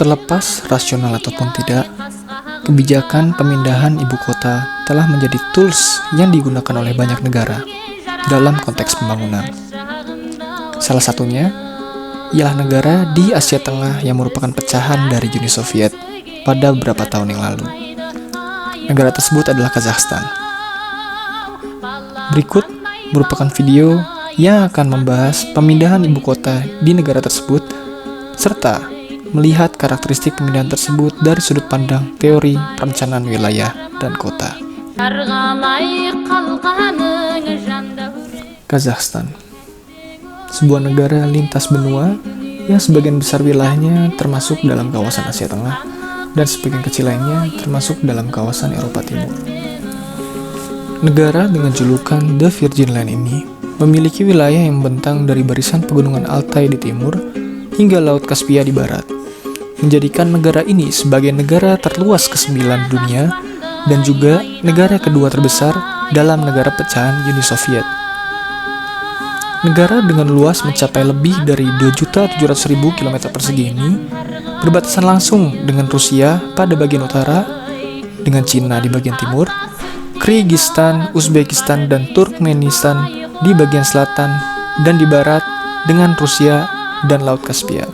Terlepas rasional ataupun tidak, kebijakan pemindahan ibu kota telah menjadi tools yang digunakan oleh banyak negara dalam konteks pembangunan. Salah satunya ialah negara di Asia Tengah yang merupakan pecahan dari Uni Soviet pada beberapa tahun yang lalu. Negara tersebut adalah Kazakhstan. Berikut merupakan video yang akan membahas pemindahan ibu kota di negara tersebut serta melihat karakteristik pemindahan tersebut dari sudut pandang teori perencanaan wilayah dan kota. Kazakhstan, sebuah negara lintas benua yang sebagian besar wilayahnya termasuk dalam kawasan Asia Tengah dan sebagian kecil lainnya termasuk dalam kawasan Eropa Timur. Negara dengan julukan The Virgin Land ini memiliki wilayah yang membentang dari barisan pegunungan Altai di timur hingga Laut Kaspia di barat, menjadikan negara ini sebagai negara terluas ke-9 dunia dan juga negara kedua terbesar dalam negara pecahan Uni Soviet. Negara dengan luas mencapai lebih dari 2.700.000 km persegi ini berbatasan langsung dengan Rusia pada bagian utara, dengan Cina di bagian timur, Kyrgyzstan, Uzbekistan, dan Turkmenistan di bagian selatan, dan di barat dengan Rusia dan Laut Kaspia.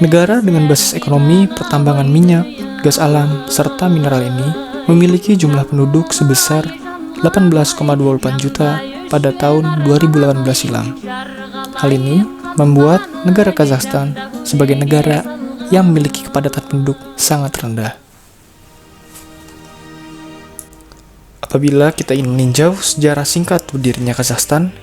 Negara dengan basis ekonomi pertambangan minyak, gas alam, serta mineral ini memiliki jumlah penduduk sebesar 18,28 juta pada tahun 2018 silam. Hal ini membuat negara Kazakhstan sebagai negara yang memiliki kepadatan penduduk sangat rendah. Apabila kita ingin meninjau sejarah singkat berdirinya Kazakhstan,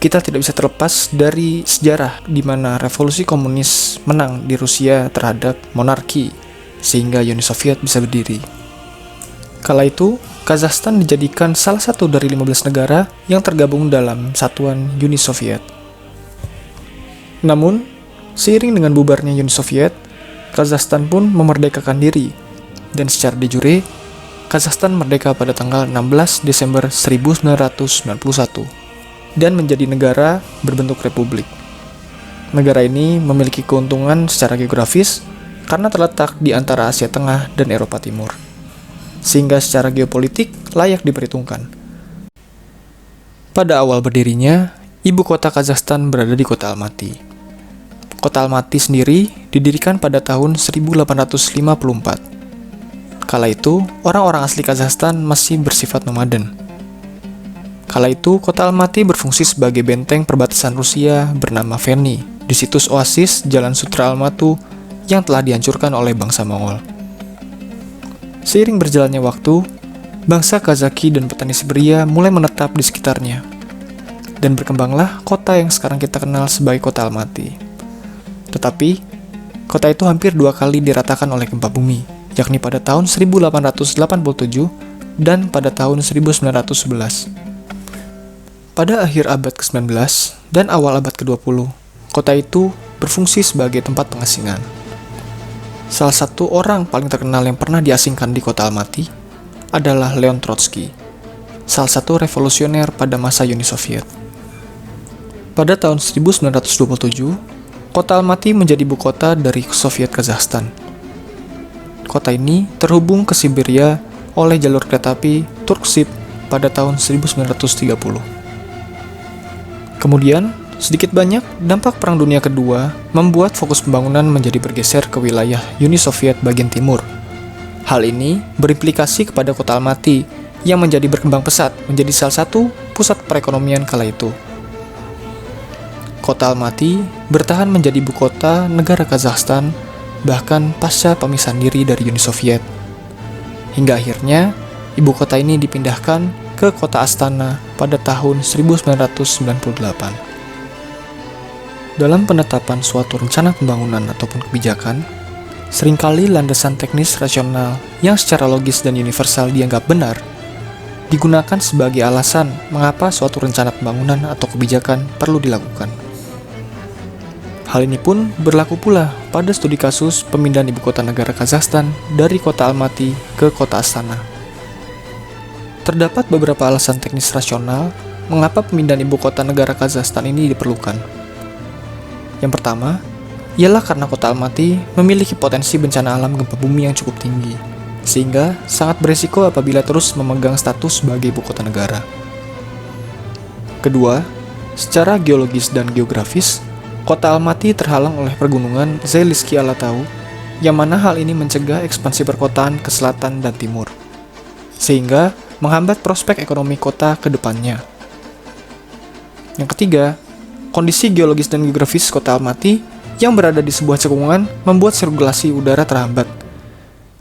kita tidak bisa terlepas dari sejarah di mana revolusi komunis menang di Rusia terhadap monarki, sehingga Uni Soviet bisa berdiri. Kala itu, Kazakhstan dijadikan salah satu dari 15 negara yang tergabung dalam satuan Uni Soviet. Namun, seiring dengan bubarnya Uni Soviet, Kazakhstan pun memerdekakan diri, dan secara de jure, Kazakhstan merdeka pada tanggal 16 Desember 1991. Dan menjadi negara berbentuk republik. Negara ini memiliki keuntungan secara geografis karena terletak di antara Asia Tengah dan Eropa Timur, sehingga secara geopolitik layak diperhitungkan. Pada awal berdirinya, ibu kota Kazakhstan berada di kota Almaty. Kota Almaty sendiri didirikan pada tahun 1854. Kala itu, orang-orang asli Kazakhstan masih bersifat nomaden. Kala itu, kota Almaty berfungsi sebagai benteng perbatasan Rusia bernama Verny di situs oasis Jalan Sutra Almaty yang telah dihancurkan oleh bangsa Mongol. Seiring berjalannya waktu, bangsa Kazaki dan petani Siberia mulai menetap di sekitarnya, dan berkembanglah kota yang sekarang kita kenal sebagai kota Almaty. Tetapi, kota itu hampir 2 kali diratakan oleh gempa bumi, yakni pada tahun 1887 dan pada tahun 1911. Pada akhir abad ke-19 dan awal abad ke-20, kota itu berfungsi sebagai tempat pengasingan. Salah satu orang paling terkenal yang pernah diasingkan di kota Almaty adalah Leon Trotsky, salah satu revolusioner pada masa Uni Soviet. Pada tahun 1927, kota Almaty menjadi ibu kota dari Soviet Kazakhstan. Kota ini terhubung ke Siberia oleh jalur kereta api Turksib pada tahun 1930. Kemudian, sedikit banyak dampak Perang Dunia Kedua membuat fokus pembangunan menjadi bergeser ke wilayah Uni Soviet bagian timur. Hal ini berimplikasi kepada kota Almaty yang menjadi berkembang pesat menjadi salah satu pusat perekonomian kala itu. Kota Almaty bertahan menjadi ibu kota negara Kazakhstan bahkan pasca pemisahan diri dari Uni Soviet. Hingga akhirnya, ibu kota ini dipindahkan ke kota Astana pada tahun 1998. Dalam penetapan suatu rencana pembangunan ataupun kebijakan, seringkali landasan teknis rasional yang secara logis dan universal dianggap benar digunakan sebagai alasan mengapa suatu rencana pembangunan atau kebijakan perlu dilakukan. Hal ini pun berlaku pula pada studi kasus pemindahan ibu kota negara Kazakhstan dari kota Almaty ke kota Astana. Terdapat beberapa alasan teknis rasional mengapa pemindahan ibu kota negara Kazakhstan ini diperlukan. Yang pertama, ialah karena kota Almaty memiliki potensi bencana alam gempa bumi yang cukup tinggi, sehingga sangat berisiko apabila terus memegang status sebagai ibu kota negara. Kedua, secara geologis dan geografis, kota Almaty terhalang oleh pergunungan Zelyski Alatau, yang mana hal ini mencegah ekspansi perkotaan ke selatan dan timur, sehingga menghambat prospek ekonomi kota ke depannya. Yang ketiga, kondisi geologis dan geografis kota Almaty yang berada di sebuah cekungan membuat sirkulasi udara terhambat.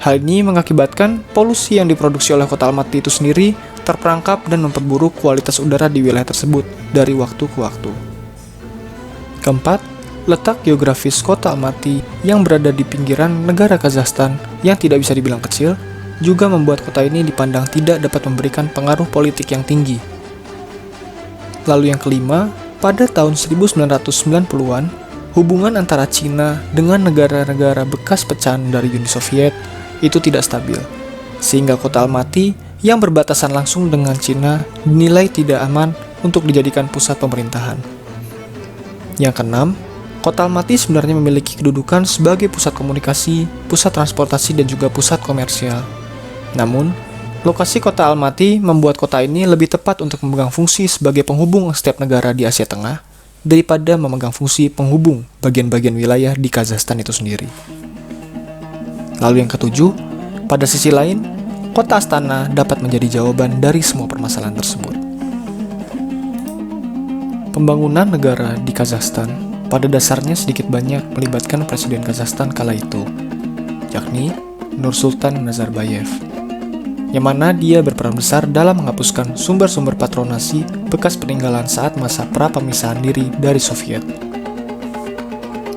Hal ini mengakibatkan polusi yang diproduksi oleh kota Almaty itu sendiri terperangkap dan memperburuk kualitas udara di wilayah tersebut dari waktu ke waktu. Keempat, letak geografis kota Almaty yang berada di pinggiran negara Kazakhstan yang tidak bisa dibilang kecil juga membuat kota ini dipandang tidak dapat memberikan pengaruh politik yang tinggi. Lalu yang kelima, pada tahun 1990-an, hubungan antara Cina dengan negara-negara bekas pecahan dari Uni Soviet itu tidak stabil, sehingga kota Almaty yang berbatasan langsung dengan Cina dinilai tidak aman untuk dijadikan pusat pemerintahan. Yang keenam, kota Almaty sebenarnya memiliki kedudukan sebagai pusat komunikasi, pusat transportasi, dan juga pusat komersial. Namun, lokasi kota Almaty membuat kota ini lebih tepat untuk memegang fungsi sebagai penghubung setiap negara di Asia Tengah daripada memegang fungsi penghubung bagian-bagian wilayah di Kazakhstan itu sendiri. Lalu yang ketujuh, pada sisi lain, kota Astana dapat menjadi jawaban dari semua permasalahan tersebut. Pembangunan negara di Kazakhstan pada dasarnya sedikit banyak melibatkan Presiden Kazakhstan kala itu, yakni Nursultan Nazarbayev, yang mana dia berperan besar dalam menghapuskan sumber-sumber patronasi bekas peninggalan saat masa pra-pemisahan diri dari Soviet.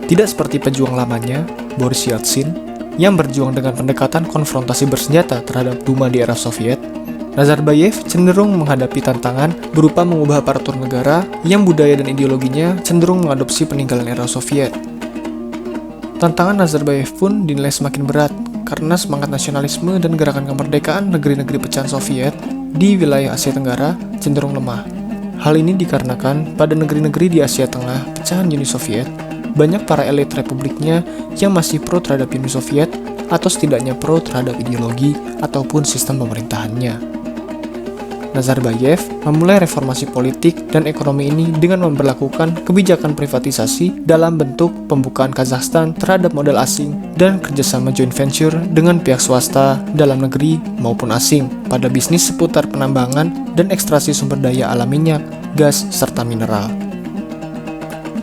Tidak seperti pejuang lamanya, Boris Yeltsin, yang berjuang dengan pendekatan konfrontasi bersenjata terhadap Duma di era Soviet, Nazarbayev cenderung menghadapi tantangan berupa mengubah aparatur negara yang budaya dan ideologinya cenderung mengadopsi peninggalan era Soviet. Tantangan Nazarbayev pun dinilai semakin berat karena semangat nasionalisme dan gerakan kemerdekaan negeri-negeri pecahan Soviet di wilayah Asia Tenggara cenderung lemah. Hal ini dikarenakan pada negeri-negeri di Asia Tengah pecahan Uni Soviet, banyak para elit republiknya yang masih pro terhadap Uni Soviet atau setidaknya pro terhadap ideologi ataupun sistem pemerintahannya. Nazarbayev memulai reformasi politik dan ekonomi ini dengan memberlakukan kebijakan privatisasi dalam bentuk pembukaan Kazakhstan terhadap modal asing dan kerjasama joint venture dengan pihak swasta dalam negeri maupun asing pada bisnis seputar penambangan dan ekstraksi sumber daya alam minyak, gas, serta mineral.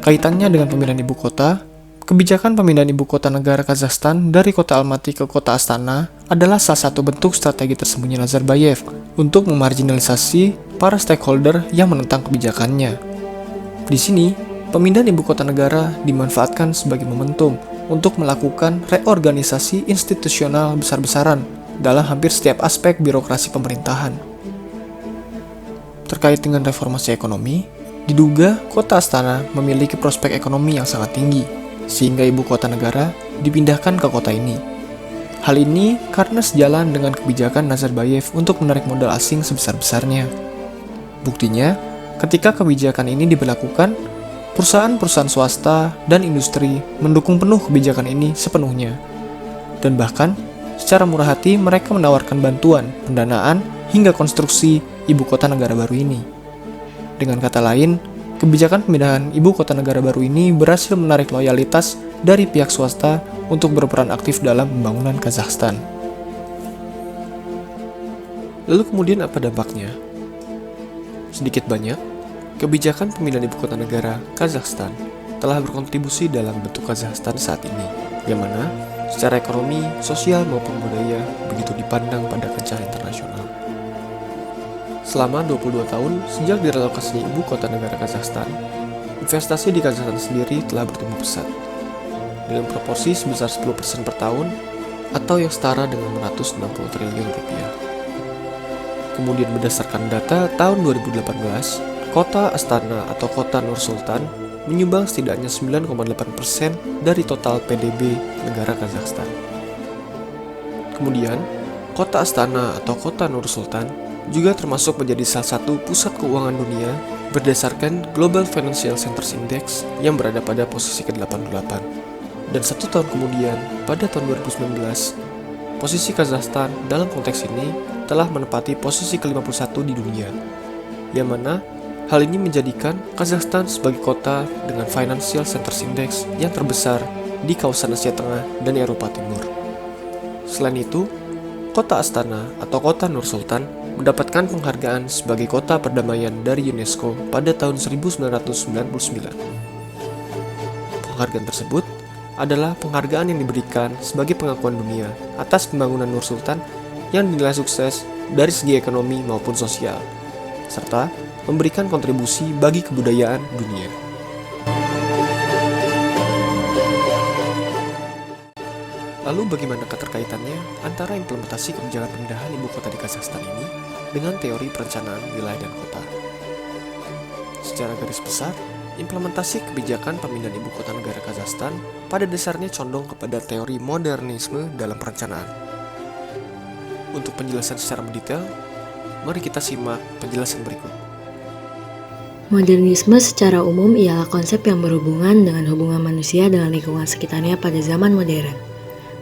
Kaitannya dengan pemindahan ibu kota, kebijakan pemindahan ibu kota negara Kazakhstan dari kota Almaty ke kota Astana adalah salah satu bentuk strategi tersembunyi Nazarbayev untuk memarginalisasi para stakeholder yang menentang kebijakannya. Di sini, pemindahan ibu kota negara dimanfaatkan sebagai momentum untuk melakukan reorganisasi institusional besar-besaran dalam hampir setiap aspek birokrasi pemerintahan. Terkait dengan reformasi ekonomi, diduga kota Astana memiliki prospek ekonomi yang sangat tinggi, sehingga ibu kota negara dipindahkan ke kota ini. Hal ini karena sejalan dengan kebijakan Nazarbayev untuk menarik modal asing sebesar-besarnya. Buktinya, ketika kebijakan ini diberlakukan, perusahaan-perusahaan swasta dan industri mendukung penuh kebijakan ini sepenuhnya. Dan bahkan, secara murah hati mereka menawarkan bantuan, pendanaan, hingga konstruksi ibu kota negara baru ini. Dengan kata lain, kebijakan pemindahan ibu kota negara baru ini berhasil menarik loyalitas dari pihak swasta untuk berperan aktif dalam pembangunan Kazakhstan. Lalu kemudian apa dampaknya? Sedikit banyak, kebijakan pemindahan ibu kota negara Kazakhstan telah berkontribusi dalam bentuk Kazakhstan saat ini, yang mana secara ekonomi, sosial maupun budaya begitu dipandang pada kancah internasional. Selama 22 tahun sejak direlokasinya ibu kota negara Kazakhstan, investasi di Kazakhstan sendiri telah bertumbuh pesat, dengan proporsi sebesar 10% per tahun atau yang setara dengan 160 triliun rupiah. Kemudian berdasarkan data tahun 2018, kota Astana atau kota Nur-Sultan menyumbang setidaknya 9,8% dari total PDB negara Kazakhstan. Kemudian, kota Astana atau kota Nur-Sultan juga termasuk menjadi salah satu pusat keuangan dunia berdasarkan Global Financial Centers Index yang berada pada posisi ke-88. Dan 1 tahun kemudian, pada tahun 2019, posisi Kazakhstan dalam konteks ini telah menempati posisi ke-51 di dunia, yang mana hal ini menjadikan Kazakhstan sebagai kota dengan Financial Centers Index yang terbesar di kawasan Asia Tengah dan Eropa Timur. Selain itu, kota Astana atau kota Nur Sultan mendapatkan penghargaan sebagai kota perdamaian dari UNESCO pada tahun 1999. Penghargaan tersebut adalah penghargaan yang diberikan sebagai pengakuan dunia atas pembangunan Nur Sultan yang dinilai sukses dari segi ekonomi maupun sosial, serta memberikan kontribusi bagi kebudayaan dunia. Lalu bagaimana keterkaitannya antara implementasi kebijakan pemindahan ibu kota di Kazakhstan ini dengan teori perencanaan wilayah dan kota? Secara garis besar, implementasi kebijakan pemindahan ibu kota negara Kazakhstan pada dasarnya condong kepada teori modernisme dalam perencanaan. Untuk penjelasan secara mendetail, mari kita simak penjelasan berikut. Modernisme secara umum ialah konsep yang berhubungan dengan hubungan manusia dengan lingkungan sekitarnya pada zaman modern.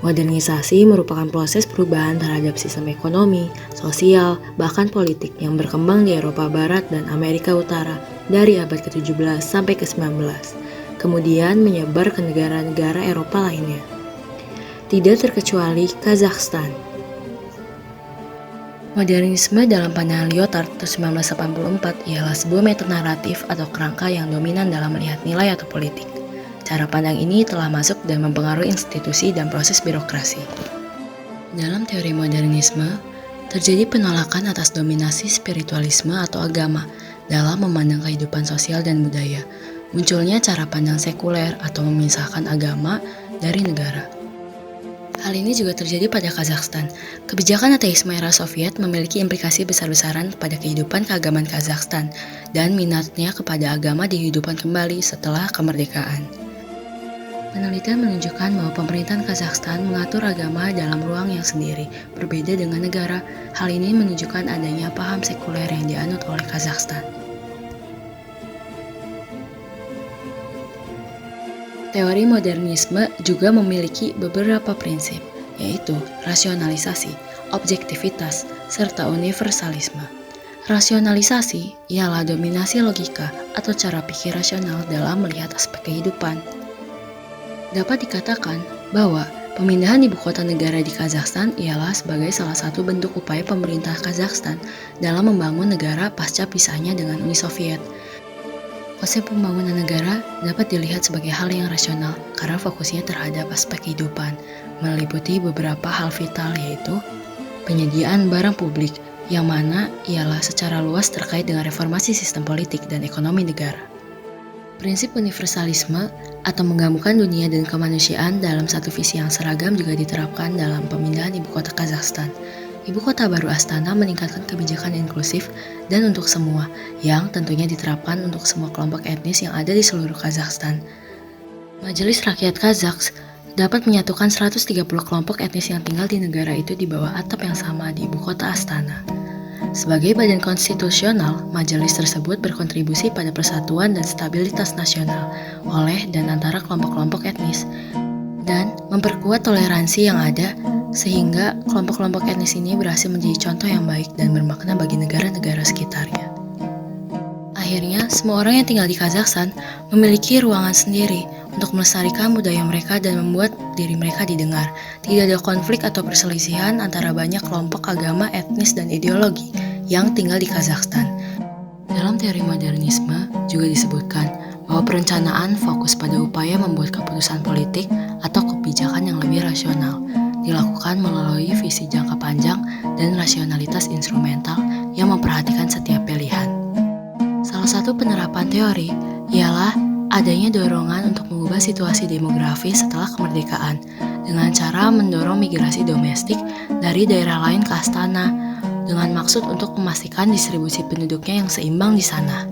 Modernisasi merupakan proses perubahan terhadap sistem ekonomi, sosial, bahkan politik yang berkembang di Eropa Barat dan Amerika Utara dari abad ke-17 sampai ke-19, kemudian menyebar ke negara-negara Eropa lainnya. Tidak terkecuali Kazakhstan. Modernisme dalam pandangan Lyotard 1984 ialah sebuah metode naratif atau kerangka yang dominan dalam melihat nilai atau politik. Cara pandang ini telah masuk dan mempengaruhi institusi dan proses birokrasi. Dalam teori modernisme, terjadi penolakan atas dominasi spiritualisme atau agama dalam memandang kehidupan sosial dan budaya. Munculnya cara pandang sekuler atau memisahkan agama dari negara. Hal ini juga terjadi pada Kazakhstan. Kebijakan ateisme era Soviet memiliki implikasi besar-besaran pada kehidupan keagamaan Kazakhstan dan minatnya kepada agama dihidupkan kembali setelah kemerdekaan. Penelitian menunjukkan bahwa pemerintahan Kazakhstan mengatur agama dalam ruang yang sendiri, berbeda dengan negara. Hal ini menunjukkan adanya paham sekuler yang dianut oleh Kazakhstan. Teori modernisme juga memiliki beberapa prinsip, yaitu rasionalisasi, objektivitas, serta universalisme. Rasionalisasi ialah dominasi logika atau cara pikir rasional dalam melihat aspek kehidupan. Dapat dikatakan bahwa pemindahan ibu kota negara di Kazakhstan ialah sebagai salah satu bentuk upaya pemerintah Kazakhstan dalam membangun negara pasca pisahnya dengan Uni Soviet. Konsep pembangunan negara dapat dilihat sebagai hal yang rasional karena fokusnya terhadap aspek kehidupan, meliputi beberapa hal vital yaitu penyediaan barang publik yang mana ialah secara luas terkait dengan reformasi sistem politik dan ekonomi negara. Prinsip universalisme atau menggabungkan dunia dan kemanusiaan dalam satu visi yang seragam juga diterapkan dalam pemindahan ibu kota Kazakhstan. Ibu kota baru Astana meningkatkan kebijakan inklusif dan untuk semua, yang tentunya diterapkan untuk semua kelompok etnis yang ada di seluruh Kazakhstan. Majelis Rakyat Kazakh dapat menyatukan 130 kelompok etnis yang tinggal di negara itu di bawah atap yang sama di ibu kota Astana. Sebagai badan konstitusional, majelis tersebut berkontribusi pada persatuan dan stabilitas nasional oleh dan antara kelompok-kelompok etnis dan memperkuat toleransi yang ada sehingga kelompok-kelompok etnis ini berhasil menjadi contoh yang baik dan bermakna bagi negara-negara sekitarnya. Akhirnya, semua orang yang tinggal di Kazakhstan memiliki ruangan sendiri untuk melestarikan budaya mereka dan membuat diri mereka didengar. Tidak ada konflik atau perselisihan antara banyak kelompok agama, etnis, dan ideologi yang tinggal di Kazakhstan. Dalam teori modernisme juga disebutkan bahwa perencanaan fokus pada upaya membuat keputusan politik atau kebijakan yang lebih rasional, dilakukan melalui visi jangka panjang dan rasionalitas instrumental yang memperhatikan setiap pilihan. Salah satu penerapan teori ialah adanya dorongan untuk mengubah situasi demografi setelah kemerdekaan dengan cara mendorong migrasi domestik dari daerah lain ke Astana dengan maksud untuk memastikan distribusi penduduknya yang seimbang di sana.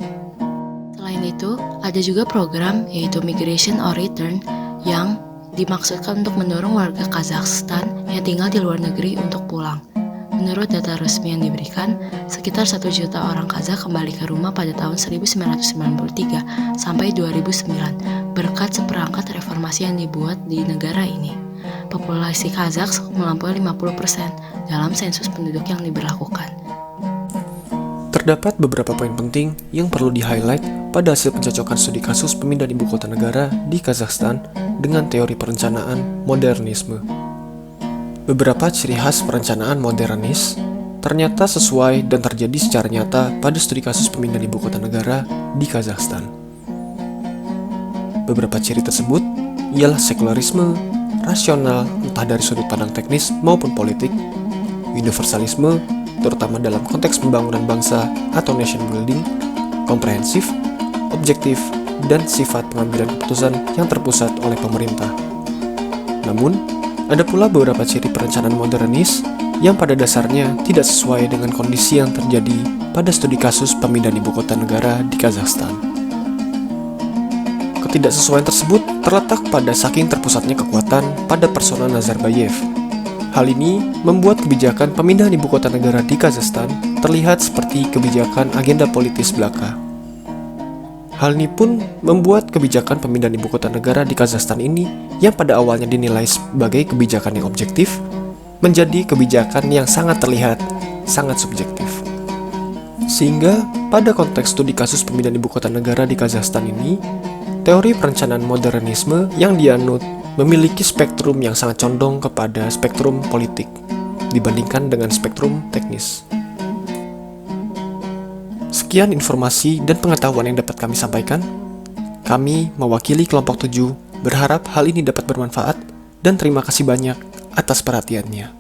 Selain itu, ada juga program yaitu Migration or Return yang dimaksudkan untuk mendorong warga Kazakhstan yang tinggal di luar negeri untuk pulang. Menurut data resmi yang diberikan, sekitar 1 juta orang Kazakh kembali ke rumah pada tahun 1993 sampai 2009 berkat seperangkat reformasi yang dibuat di negara ini. Populasi Kazakh melampaui 50% dalam sensus penduduk yang diberlakukan. Terdapat beberapa poin penting yang perlu di-highlight pada hasil pencocokan studi kasus pemindahan ibu kota negara di Kazakhstan dengan teori perencanaan modernisme. Beberapa ciri khas perencanaan modernis ternyata sesuai dan terjadi secara nyata pada studi kasus pemindahan ibu kota negara di Kazakhstan. Beberapa ciri tersebut ialah sekularisme, rasional entah dari sudut pandang teknis maupun politik, universalisme terutama dalam konteks pembangunan bangsa atau nation building, komprehensif, objektif, dan sifat pengambilan keputusan yang terpusat oleh pemerintah. Namun, ada pula beberapa ciri perencanaan modernis yang pada dasarnya tidak sesuai dengan kondisi yang terjadi pada studi kasus pemindahan ibu kota negara di Kazakhstan. Ketidaksesuaian tersebut terletak pada saking terpusatnya kekuatan pada persona Nazarbayev. Hal ini membuat kebijakan pemindahan ibu kota negara di Kazakhstan terlihat seperti kebijakan agenda politis belaka. Hal ini pun membuat kebijakan pemindahan ibu kota negara di Kazakhstan ini yang pada awalnya dinilai sebagai kebijakan yang objektif, menjadi kebijakan yang sangat terlihat, sangat subjektif. Sehingga pada konteks studi kasus pemindahan ibu kota negara di Kazakhstan ini, teori perencanaan modernisme yang dianut memiliki spektrum yang sangat condong kepada spektrum politik dibandingkan dengan spektrum teknis. Sekian informasi dan pengetahuan yang dapat kami sampaikan. Kami, mewakili kelompok 7, berharap hal ini dapat bermanfaat dan terima kasih banyak atas perhatiannya.